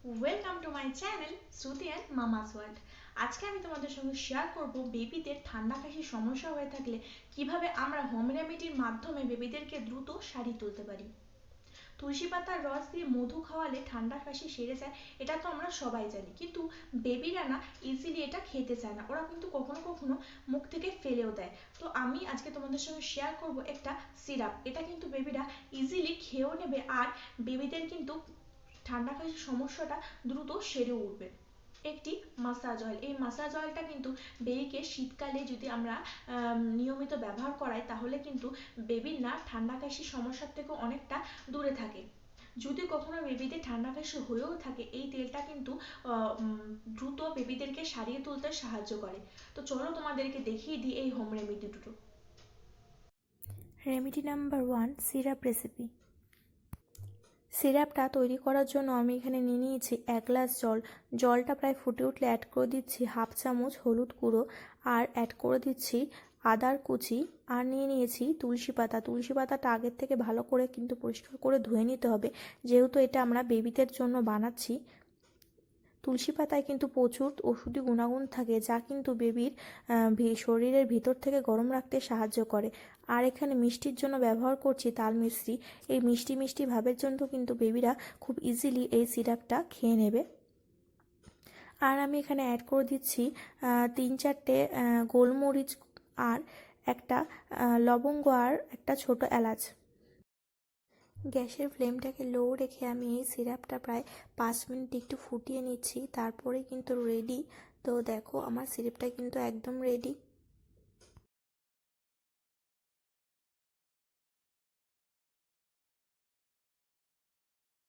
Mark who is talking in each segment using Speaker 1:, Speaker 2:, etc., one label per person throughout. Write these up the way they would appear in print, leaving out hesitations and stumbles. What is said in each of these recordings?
Speaker 1: Welcome to my channel Shruti and মামাস world. আজকে আমি তোমাদের সঙ্গে শেয়ার করব বেবিদের ঠান্ডা কাশির সমস্যা হয়ে থাকলে কিভাবে আমরা হোম রেমেডির মাধ্যমে বেবিদেরকে দ্রুত সারিয়ে তুলতে পারি। তুলসী পাতার রস দিয়ে মধু খাওয়ালে ঠান্ডা কাশি সেরে যায়, এটা তো আমরা সবাই জানি, কিন্তু বেবিরা না ইজিলি এটা খেতে চায় না, ওরা কিন্তু কখনো কখনো মুখ থেকে ফেলেও দেয়। তো আমি আজকে তোমাদের সঙ্গে শেয়ার করব একটা সিরাপ, এটা কিন্তু বেবিরা ইজিলি খেয়েও নেবে আর বেবিদের কিন্তু ঠান্ডা কাশির সমস্যাটা দ্রুত সেরে উঠবে। একটি মাসাজ অয়েল, এই মাসাজ অয়েলটা কিন্তু বেবিকে শীতকালে যদি আমরা নিয়মিত ব্যবহার করাই তাহলে কিন্তু বেবির না ঠান্ডা কাশির সমস্যার থেকে অনেকটা দূরে থাকে। যদি কখনো বেবিদের ঠান্ডা কাশি হয়েও থাকে, এই তেলটা কিন্তু দ্রুত বেবিদেরকে সারিয়ে তুলতে সাহায্য করে। তো চলো তোমাদেরকে দেখিয়ে দিই এই হোম রেমেডি দুটো।
Speaker 2: Remedy number 1, syrup recipe. সিরাপটা তৈরি করার জন্য আমি এখানে নিয়ে নিয়েছি 1 গ্লাস জল। জলটা প্রায় ফুটে উঠলে অ্যাড করে দিচ্ছি হাফ চামচ হলুদ গুঁড়ো, আর অ্যাড করে দিচ্ছি আদার কুচি, আর নিয়ে নিয়েছি তুলসী পাতা। তুলসী পাতাটা আগের থেকে ভালো করে কিন্তু পরিষ্কার করে ধুয়ে নিতে হবে, যেহেতু এটা আমরা বেবিদের জন্য বানাচ্ছি। তুলসী পাতায় কিন্তু প্রচুর ওষুধি গুণাগুণ থাকে, যা কিন্তু বেবির শরীরের ভিতর থেকে গরম রাখতে সাহায্য করে। আর এখানে মিষ্টির জন্য ব্যবহার করছি তাল মিশ্রি। এই মিষ্টি মিষ্টি ভাবের জন্য কিন্তু বেবিরা খুব ইজিলি এই সিরাপটা খেয়ে নেবে। আর আমি এখানে অ্যাড করে দিচ্ছি 3-4টে গোলমরিচ, আর একটা লবঙ্গ, আর একটা ছোট এলাচ। গ্যাসের ফ্লেমটাকে লো রেখে আমি এই সিরাপটা প্রায় 5 মিনিট একটু ফুটিয়ে নিচ্ছি, তারপরে কিন্তু রেডি। তো দেখো আমার সিরাপটা কিন্তু একদম রেডি।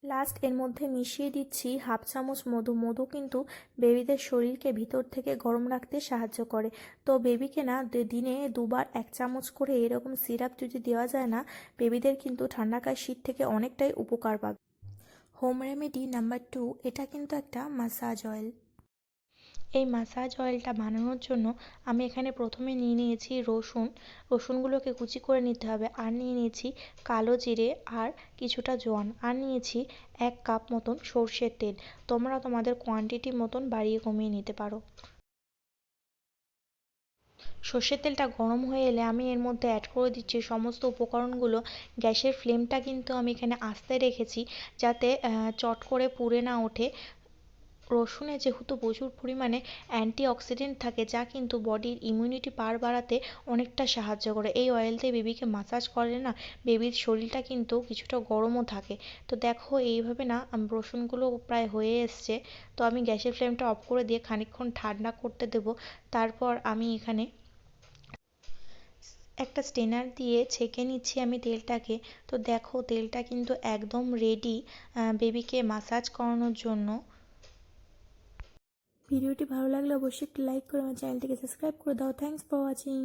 Speaker 2: লাস্ট এর মধ্যে মিশিয়ে দিচ্ছি হাফ চামচ মধু। মধু কিন্তু বেবিদের শরীরকে ভিতর থেকে গরম রাখতে সাহায্য করে। তো বেবিকে না দিনে 2বার 1 চামচ করে এরকম সিরাপ যদি দেওয়া যায় না, বেবিদের কিন্তু ঠান্ডা কাশির থেকে অনেকটাই উপকার পাবে। হোম রেমেডি নাম্বার 2, এটা কিন্তু একটা মাসাজ অয়েল। এই মাসাজ অয়েলটা বানানোর জন্য আমি এখানে প্রথমে নিয়ে নিয়েছি রসুনগুলোকে কুচি করে নিতে হবে, আর নিয়ে নিয়েছি কালো জিরে, আর কিছুটা জোয়ান, আর নিয়েছি 1 কাপ মতন সর্ষের তেল। তোমরা তোমাদের কোয়ান্টিটি মতন বাড়িয়ে কমিয়ে নিতে পারো। সর্ষের তেলটা গরম হয়ে এলে আমি এর মধ্যে অ্যাড করে দিচ্ছি সমস্ত উপকরণগুলো। গ্যাসের ফ্লেমটা কিন্তু আমি এখানে আস্তে রেখেছি, যাতে চট করে পুড়ে না ওঠে। রসুনে যেহেতু প্রচুর পরিমাণে অ্যান্টিঅক্সিডেন্ট থাকে, যা কিন্তু বডির ইমিউনিটি পাওয়ার বাড়াতে অনেকটা সাহায্য করে। এই অয়েল দিয়ে বেবিকে মাসাজ করলে না বেবির শরীরটা কিন্তু কিছুটা গরমও থাকে। তো দেখো এইভাবে না রসুনগুলো প্রায় হয়ে এসছে। তো আমি গ্যাসের ফ্লেমটা অফ করে দিয়ে খানিকক্ষণ ঠান্ডা করতে দেবো। তারপর আমি এখানে একটা স্ট্রেনার দিয়ে ছেঁকে নিচ্ছি আমি তেলটাকে। তো দেখো তেলটা কিন্তু একদম রেডি বেবিকে মাসাজ করানোর জন্য। ভিডিওটি ভালো লাগলে অবশ্যই একটি লাইক করে আমার চ্যানেলটিকে সাবস্ক্রাইব করে দাও। Thanks for watching.